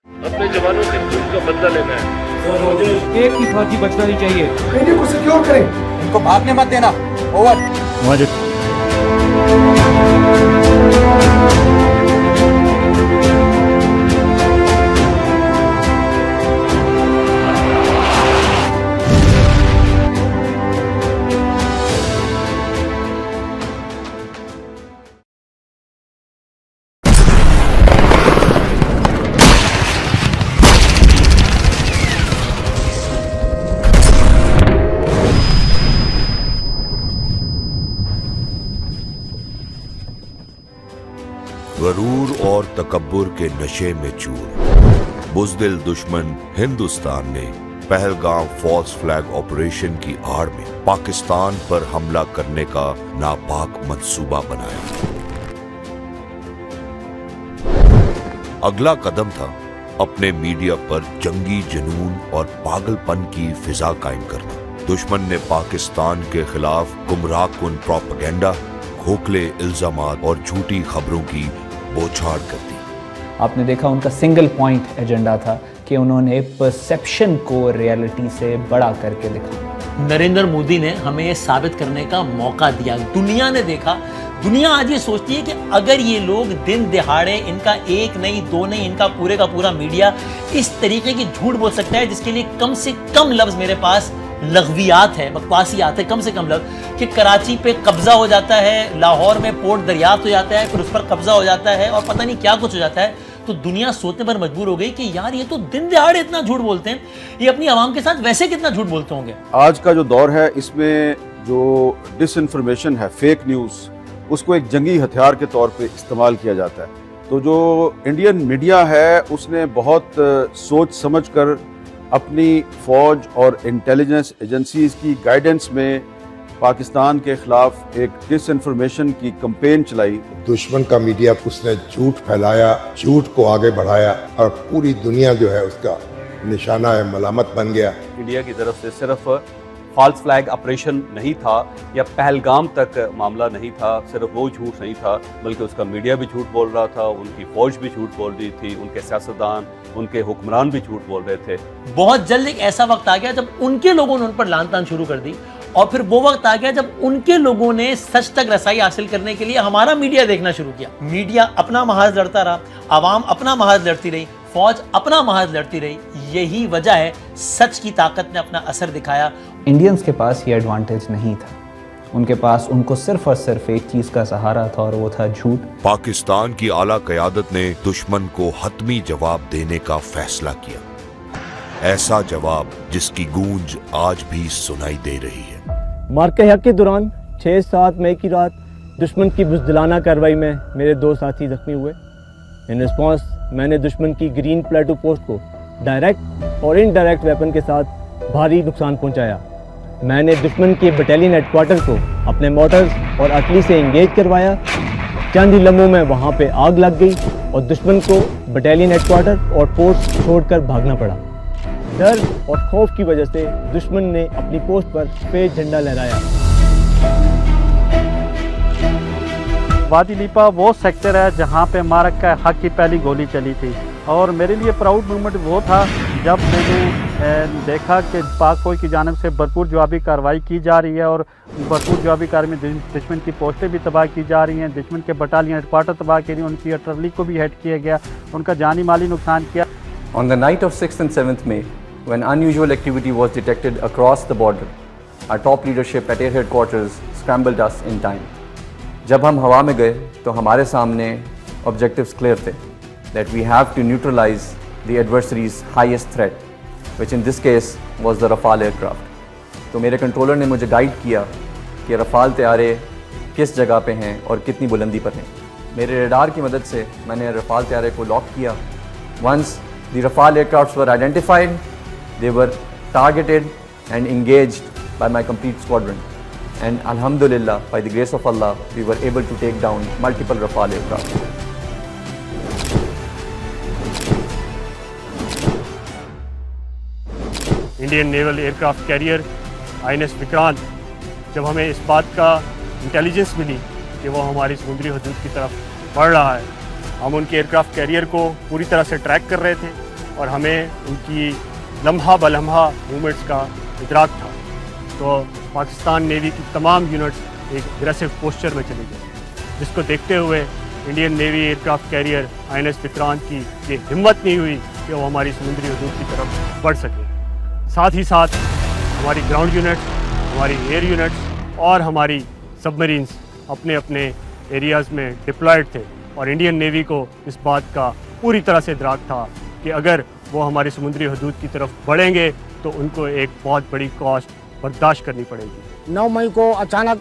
अपने जवानों के खून का बदला लेना है। एक भी फौजी बचना नहीं चाहिए। इंडिया को सिक्योर करें, इनको भागने मत देना। ओवर। गरूर और तकब्बुर के नशे में चूर बुज़दिल दुश्मन हिंदुस्तान ने पहलगाम फॉल्स फ्लैग ऑपरेशन की आड़ में पाकिस्तान पर हमला करने का नापाक मंसूबा बनाया। अगला कदम था अपने मीडिया पर जंगी जुनून और पागलपन की फिजा कायम करना। दुश्मन ने पाकिस्तान के खिलाफ गुमराहकुन प्रोपेगेंडा, खोखले इल्जामात और झूठी खबरों की बौछार कर दी। आपने देखा उनका सिंगल पॉइंट एजेंडा था कि उन्होंने परसेप्शन को रियलिटी से बड़ा करके दिखाया। नरेंद्र मोदी ने हमें ये साबित करने का मौका दिया। दुनिया ने देखा, दुनिया आज ये सोचती है कि अगर ये लोग दिन दिहाड़े, इनका एक नहीं दो नहीं, इनका पूरे का पूरा मीडिया इस तरीके की झूठ बोल सकता है जिसके लिए कम से कम लफ्ज मेरे पास लग़वियात है, बकवासियात है, कम से कम लफ्ज, कि कराची पे कब्जा हो जाता है, लाहौर में पोर्ट दरियाफ्त हो जाता है, फिर उस पर कब्जा हो जाता है और पता नहीं क्या कुछ हो जाता है। तो दुनिया सोचने पर मजबूर हो गई कि यार ये तो दिन दिहाड़े इतना झूठ बोलते हैं, ये अपनी आवाम के साथ वैसे कितना झूठ बोलते होंगे। आज का जो दौर है इसमें जो डिसइंफॉर्मेशन है, फेक न्यूज़, उसको एक जंगी हथियार के तौर पे इस्तेमाल किया जाता है। तो जो इंडियन मीडिया है उसने बहुत सोच समझ कर अपनी फौज और इंटेलिजेंस एजेंसीज की गाइडेंस में पाकिस्तान के खिलाफ एक डिसइंफॉर्मेशन की कैंपेन चलाई। दुश्मन का मीडिया उसने झूठ फैलाया, झूठ को आगे बढ़ाया और पूरी दुनिया जो है उसका निशाना है, मलामत बन गया। इंडिया की तरफ से सिर्फ फॉल्स फ्लैग ऑपरेशन नहीं था या पहलगाम तक मामला नहीं था, सिर्फ वो झूठ नहीं था, बल्कि उसका मीडिया भी झूठ बोल रहा था, उनकी फौज भी झूठ बोल रही थी, उनके सियासतदान, उनके हुक्मरान भी झूठ बोल रहे थे। बहुत जल्द एक ऐसा वक्त आ गया जब उनके लोगों ने उन पर लान तान शुरू कर दी, और फिर वो वक्त आ गया जब उनके लोगों ने सच तक रसाई हासिल करने के लिए हमारा मीडिया देखना शुरू किया। मीडिया अपना महाज लड़ता रहा, आवाम अपना महाज लड़ती रही, फौज अपना महाज लड़ती रही। यही वजह है सच की ताकत ने अपना असर दिखाया। इंडियंस के पास ये एडवांटेज नहीं था, उनके पास उनको सिर्फ और सिर्फ एक चीज का सहारा था और वो था झूठ। पाकिस्तान की आला क़यादत ने दुश्मन को हतमी जवाब देने का फैसला किया, ऐसा जवाब जिसकी गूंज आज भी सुनाई दे रही है। मार्के हक के दौरान 6-7 मई की रात दुश्मन की बुज़दिलाना कार्रवाई में मेरे 2 साथी जख्मी हुए। इन रिस्पॉन्स मैंने दुश्मन की ग्रीन प्लेटो पोस्ट को डायरेक्ट और इनडायरेक्ट वेपन के साथ भारी नुकसान पहुंचाया। मैंने दुश्मन के बटालियन हेडक्वार्टर को अपने मोटर्स और आर्टिलरी से इंगेज करवाया। चंद ही लम्हों में वहां पे आग लग गई और दुश्मन को बटालियन हेडक्वार्टर और पोस्ट छोड़कर भागना पड़ा। डर और खौफ की वजह से दुश्मन ने अपनी पोस्ट पर सफेद झंडा लहराया। वादी लीपा वो सेक्टर है जहाँ पे मारक का हक की पहली गोली चली थी, और मेरे लिए प्राउड मोमेंट वो था जब मैंने देखा कि पाक फौज की जानिब से भरपूर जवाबी कार्रवाई की जा रही है और भरपूर जवाबी कार्रवाई में दुश्मन की पोस्टें भी तबाह की जा रही हैं, दुश्मन के बटालियन हेडक्वार्टर तबाह की रही, उनकी आर्टिलरी को भी हिट किया गया, उनका जानी माली नुकसान किया। On the night of 6th and 7th May, when unusual activity was detected across the border, our top leadership at Air Headquarters scrambled us in time. जब हम हवा में गए तो हमारे सामने objectives clear थे, that we have to neutralize the adversary's highest threat, which in this case was the Rafale aircraft. तो मेरे कंट्रोलर ने मुझे गाइड किया कि रफ़ाल तैयारे किस जगह पे हैं और कितनी बुलंदी पर हैं। मेरे रडार की मदद से मैंने रफ़ाल तैयारे को लॉक किया। Once the Rafale aircrafts were identified, they were targeted and engaged by my complete squadron. And alhamdulillah, by the grace of Allah, we were able to take down multiple Rafale aircraft. Indian naval aircraft carrier INS Vikrant, जब हमें इस बात का intelligence मिली कि वो हमारी समुद्री हदूद की तरफ बढ़ रहा है, हम उनके एयरक्राफ्ट कैरियर को पूरी तरह से ट्रैक कर रहे थे। और हमें उनकी लम्हा बलम्हा मूवमेंट्स का इदराक था। तो पाकिस्तान नेवी की तमाम यूनिट्स एक अग्रेसिव पोस्चर में चली गई, जिसको देखते हुए Indian navy aircraft carrier INS Vikrant की ये हिम्मत नहीं हुई कि वो हमारी समुद्री हदूद की तरफ बढ़ सके। साथ ही साथ हमारी ग्राउंड यूनिट्स, हमारी एयर यूनिट्स और हमारी सबमरीन्स अपने अपने एरियाज़ में डिप्लॉयड थे, और इंडियन नेवी को इस बात का पूरी तरह से इदराक था कि अगर वो हमारी समुद्री हदूद की तरफ बढ़ेंगे तो उनको एक बहुत बड़ी कॉस्ट बर्दाश्त करनी पड़ेगी। 9 मई को अचानक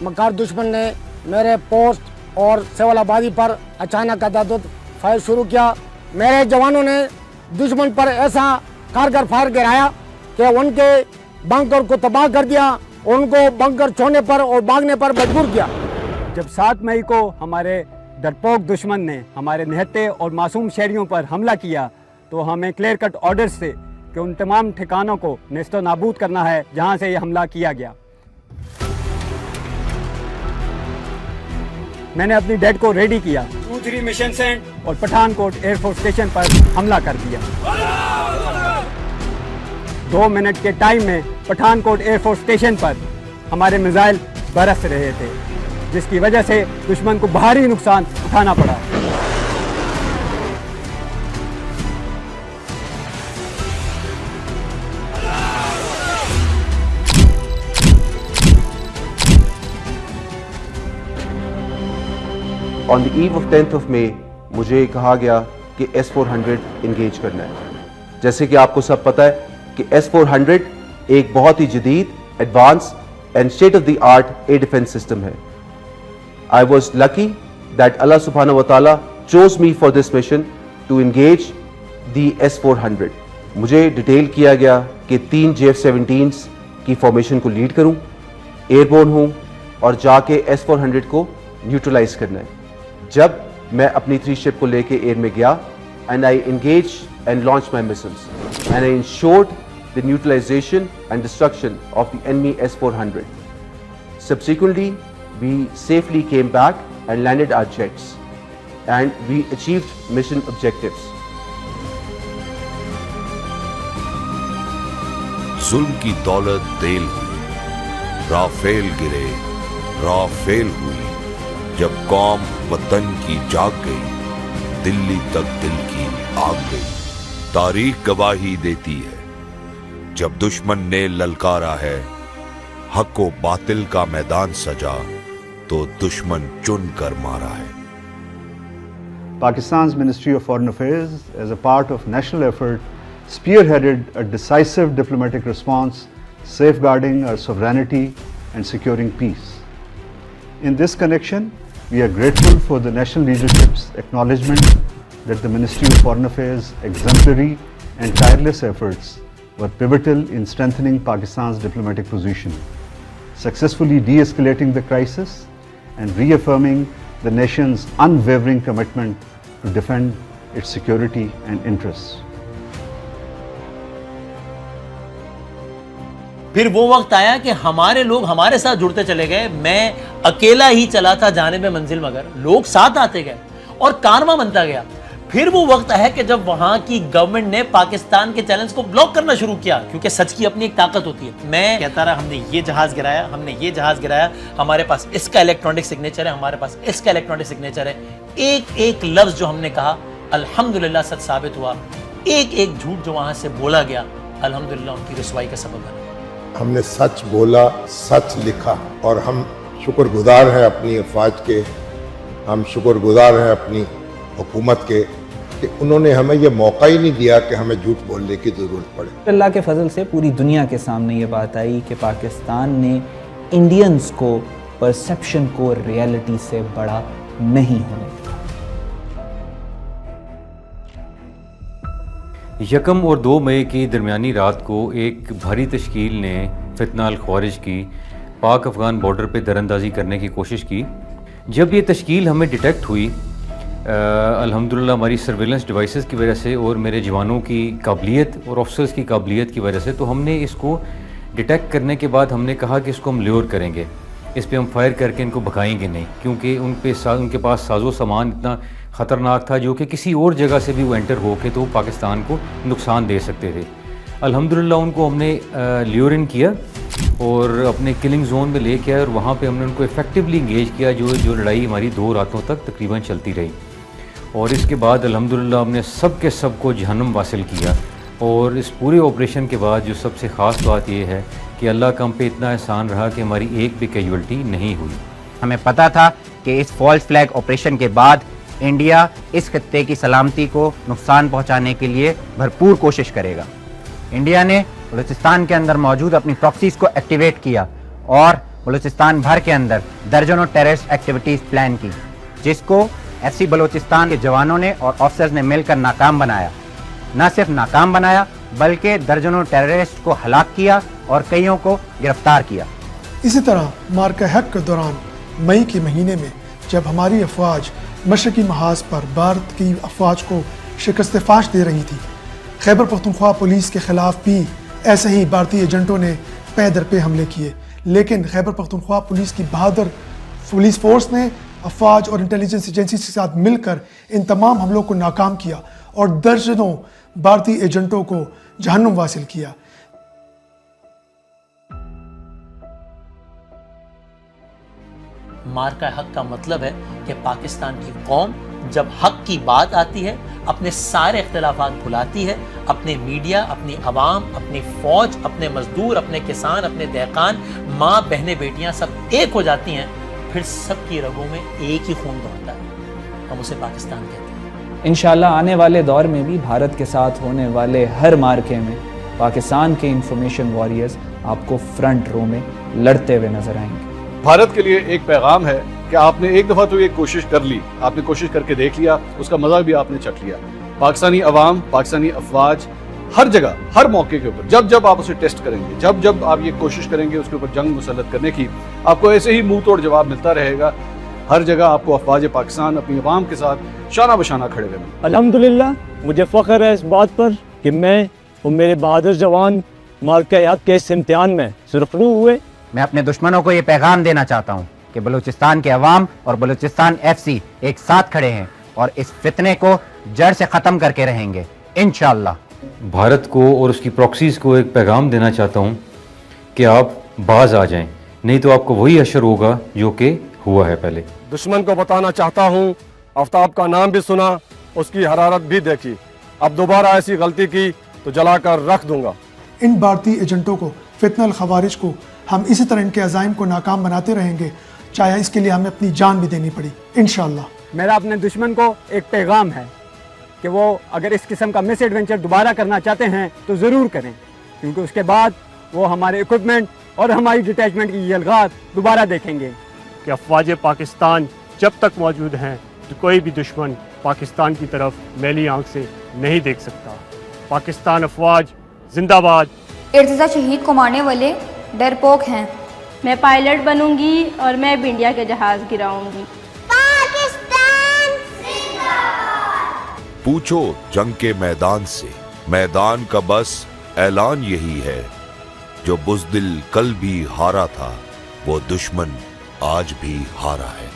मकार दुश्मन ने मेरे पोस्ट और सेवल आबादी पर अचानक अंधाधुंध फायर शुरू किया। मेरे जवानों ने दुश्मन पर ऐसा कारगर फायर गिराया कि उनके बंकर को तबाह कर दिया, उनको बंकर छोड़ने पर और भागने पर मजबूर किया। जब 7 मई को हमारे डरपोक दुश्मन ने हमारे निहत्ते और मासूम शहरियों पर हमला किया तो हमें क्लियर कट ऑर्डर्स थे कि उन तमाम ठिकानों को नेस्तो नाबूद करना है जहां से ये हमला किया गया। मैंने अपनी डेड को रेडी किया, 2-3 मिशन सेंड और पठानकोट एयरफोर्स स्टेशन पर हमला कर दिया। 2 मिनट के टाइम में पठानकोट एयरफोर्स स्टेशन पर हमारे मिसाइल बरस रहे थे, जिसकी वजह से दुश्मन को भारी नुकसान उठाना पड़ा। On the eve of 10th of May मुझे कहा गया कि S-400 इंगेज करना है। जैसे कि आपको सब पता है कि S-400 एक बहुत ही जदीद, advance and state of the art air defence system है। I was lucky that Allah subhanahu wa ta'ala chose me for this mission to engage the S-400. मुझे डिटेल किया गया कि 3 JF-17s की फॉर्मेशन को लीड करूं, एयरबोर्न हूं और जाके S-400 को न्यूट्रलाइज करना है। जब मैं अपनी 3 शिप को लेके एयर में गया and I engaged and launched my missiles and I ensured the neutralization and destruction of the enemy S-400. Subsequently, we safely came back and landed our jets and we achieved mission objectives. जुल्म की दौलत देल हुई, Rafale गिरे, Rafale हुई। जब कौम वतन की जाग गई, दिल्ली तक दिल की आग गई। तारीख गवाही देती है, जब दुश्मन ने ललकारा है, हक व बातिल का मैदान सजा, तो दुश्मन चुन कर मारा है। Pakistan's Ministry of Foreign Affairs, as a part of national effort, spearheaded a decisive diplomatic response, safeguarding our sovereignty and securing peace. In this connection, we are grateful for the national leadership's acknowledgement that the Ministry of Foreign Affairs' exemplary and tireless efforts were pivotal in strengthening Pakistan's diplomatic position, successfully de-escalating the crisis and reaffirming the nation's unwavering commitment to defend its security and interests. फिर वो वक्त आया कि हमारे लोग हमारे साथ जुड़ते चले गए। मैं अकेला ही चला था जानिब मंजिल, मगर लोग साथ आते गए और कारवां बनता गया। फिर वो वक्त आया कि जब वहां की गवर्नमेंट ने पाकिस्तान के चैलेंज को ब्लॉक करना शुरू किया, क्योंकि सच की अपनी एक ताकत होती है। मैं कहता रहा, हमने ये जहाज गिराया, हमने ये जहाज गिराया, हमारे पास इसका इलेक्ट्रॉनिक सिग्नेचर है, हमारे पास इसका इलेक्ट्रॉनिक सिग्नेचर है। एक एक लफ्ज जो हमने कहा अल्हम्दुलिल्लाह सच साबित हुआ। एक एक झूठ जो वहां से बोला गया अल्हम्दुलिल्लाह उनकी रुसवाई का सबब बना। हमने सच बोला, सच लिखा, और हम शुक्रगुजार हैं अपनी अफवाज के, हम शुक्रगुजार हैं अपनी हुकूमत के कि उन्होंने हमें ये मौका ही नहीं दिया कि हमें झूठ बोलने की ज़रूरत पड़े। अल्लाह के फजल से पूरी दुनिया के सामने ये बात आई कि पाकिस्तान ने इंडियंस को परसेप्शन को रियलिटी से बड़ा नहीं होने दिया। यकम और 2 मई की दरमियानी रात को एक भारी तश्कील ने फितना अल ख्वारिज की पाक अफ़गान बॉर्डर पे दरअंदाज़ी करने की कोशिश की। जब ये तश्कील हमें डिटेक्ट हुई, अल्हम्दुलिल्लाह हमारी सर्वेलेंस डिवाइसेस की वजह से और मेरे जवानों की काबिलियत और ऑफिसर्स की काबिलियत की वजह से, तो हमने इसको डिटेक्ट करने के बाद हमने कहा कि इसको हम ल्योर करेंगे, इस पर हम फायर करके इनको भगाएंगे नहीं, क्योंकि उनके पास साजो सामान इतना ख़तरनाक था, जो कि किसी और जगह से भी वो एंटर हो के तो पाकिस्तान को नुकसान दे सकते थे। अल्हम्दुलिल्लाह उनको हमने ल्यूर इन किया और अपने किलिंग जोन में ले के आए और वहाँ पे हमने उनको इफ़ेक्टिवली इंगेज किया, जो लड़ाई हमारी 2 रातों तक तकरीबन चलती रही। और इसके बाद अल्हम्दुलिल्लाह हमने सब के सब को जहन्नुम हासिल किया। और इस पूरे ऑपरेशन के बाद जो सबसे ख़ास बात यह है कि अल्लाह का हम पे इतना एहसान रहा कि हमारी एक भी कैजुअल्टी नहीं हुई। हमें पता था कि इस फॉल्स फ्लैग ऑपरेशन के बाद इंडिया इस खत्ते की सलामती को नुकसान पहुंचाने के लिए भरपूर कोशिश करेगा। इंडिया ने बलूचिस्तान के अंदर मौजूद अपनी प्रॉक्सीज को एक्टिवेट किया और बलूचिस्तान भर के अंदर दर्जनों टेररिस्ट एक्टिविटीज़ प्लान की, जिसको FC बलूचिस्तान के जवानों ने और ऑफिसर्स ने मिलकर नाकाम बनाया। न सिर्फ नाकाम बनाया बल्कि दर्जनों टेररिस्ट को हलाक किया और कईयों को गिरफ्तार किया। इसी तरह मार्का हक के दौरान मई के महीने में जब हमारी अफवाज मशरकी महाज पर भारत की अफवाज को शिकस्त फाश दे रही थी, खैबर पख्तूनख्वा पुलिस के खिलाफ भी ऐसे ही भारतीय एजेंटों ने पे दर पे हमले किए, लेकिन खैबर पख्तूनख्वा पुलिस की बहादुर पुलिस फोर्स ने अफवाज और इंटेलिजेंस एजेंसी के साथ मिलकर इन तमाम हमलों को नाकाम किया और दर्जनों भारतीय एजेंटों को जहन्नुम वासिल किया। मार्का हक का मतलब है कि पाकिस्तान की कौम जब हक की बात आती है अपने सारे इख्तिलाफात भुलाती है, अपने मीडिया, अपनी अवाम, अपनी फौज, अपने मजदूर, अपने किसान, अपने दहकान, माँ बहनें बेटियाँ सब एक हो जाती हैं, फिर सबकी रगों में एक ही खून दौड़ता है, हम उसे पाकिस्तान कहते हैं। इंशाल्लाह आने वाले दौर में भी भारत के साथ होने वाले हर मार्के में पाकिस्तान के इंफॉर्मेशन वॉरियर्स आपको फ्रंट रो में लड़ते हुए नजर आएंगे। भारत के लिए एक पैगाम है कि आपने एक दफ़ा तो ये कोशिश कर ली, आपने कोशिश करके देख लिया, उसका मज़ा भी आपने चख लिया। पाकिस्तानी अवाम, पाकिस्तानी अफवाज हर जगह, हर मौके के ऊपर जब जब आप उसे टेस्ट करेंगे, जब जब आप ये कोशिश करेंगे उसके ऊपर जंग मुसल्लत करने की, आपको ऐसे ही मुंह तोड़ जवाब मिलता रहेगा। हर जगह आपको अफवाज पाकिस्तान अपनी अवाम के साथ शाना बशाना खड़े हुए। अल्हम्दुलिल्लाह मुझे फ़ख्र है इस बात पर कि मैं और मेरे बहादुर जवान मार्का हक के इस इम्तिहान में सुरखरू हुए। मैं अपने दुश्मनों को ये पैगाम देना चाहता हूँ कि बलूचिस्तान के अवाम और बलूचिस्तान FC एक साथ खड़े हैं और इस फितने को जड़ से ख़त्म करके रहेंगे इंशाअल्लाह। भारत को और उसकी प्रॉक्सीज़ को एक पैगाम देना चाहता हूँ कि आप बाज आ जाएं, नहीं तो आपको वही असर होगा जो कि हुआ है पहले। दुश्मन को बताना चाहता हूँ, आफ्ताब का नाम भी सुना, उसकी हरारत भी देखी, अब दोबारा ऐसी गलती की तो जलाकर रख दूंगा। इन भारतीय एजेंटों को, फितनल खवारिज को हम इसी तरह इनके अज़ाइम को नाकाम बनाते रहेंगे, चाहे इसके लिए हमें अपनी जान भी देनी पड़ी इंशाअल्लाह। मेरा अपने दुश्मन को एक पैगाम है कि वो अगर इस किस्म का मिस एडवेंचर दोबारा करना चाहते हैं तो ज़रूर करें, क्योंकि उसके बाद वो हमारे इक्विपमेंट और हमारी डिटैचमेंट की यलगात दोबारा देखेंगे। कि अफवाज पाकिस्तान जब तक मौजूद हैं तो कोई भी दुश्मन पाकिस्तान की तरफ मैली आंख से नहीं देख सकता। पाकिस्तान अफवाज जिंदाबाद। इर्तिजा शहीद को मारने वाले डरपोक हैं। मैं पायलट बनूंगी और मैं भी इंडिया के जहाज गिराऊंगी। पाकिस्तान जिंदाबाद। पूछो जंग के मैदान से, मैदान का बस ऐलान यही है, जो बुज़दिल कल भी हारा था वो दुश्मन आज भी हारा है।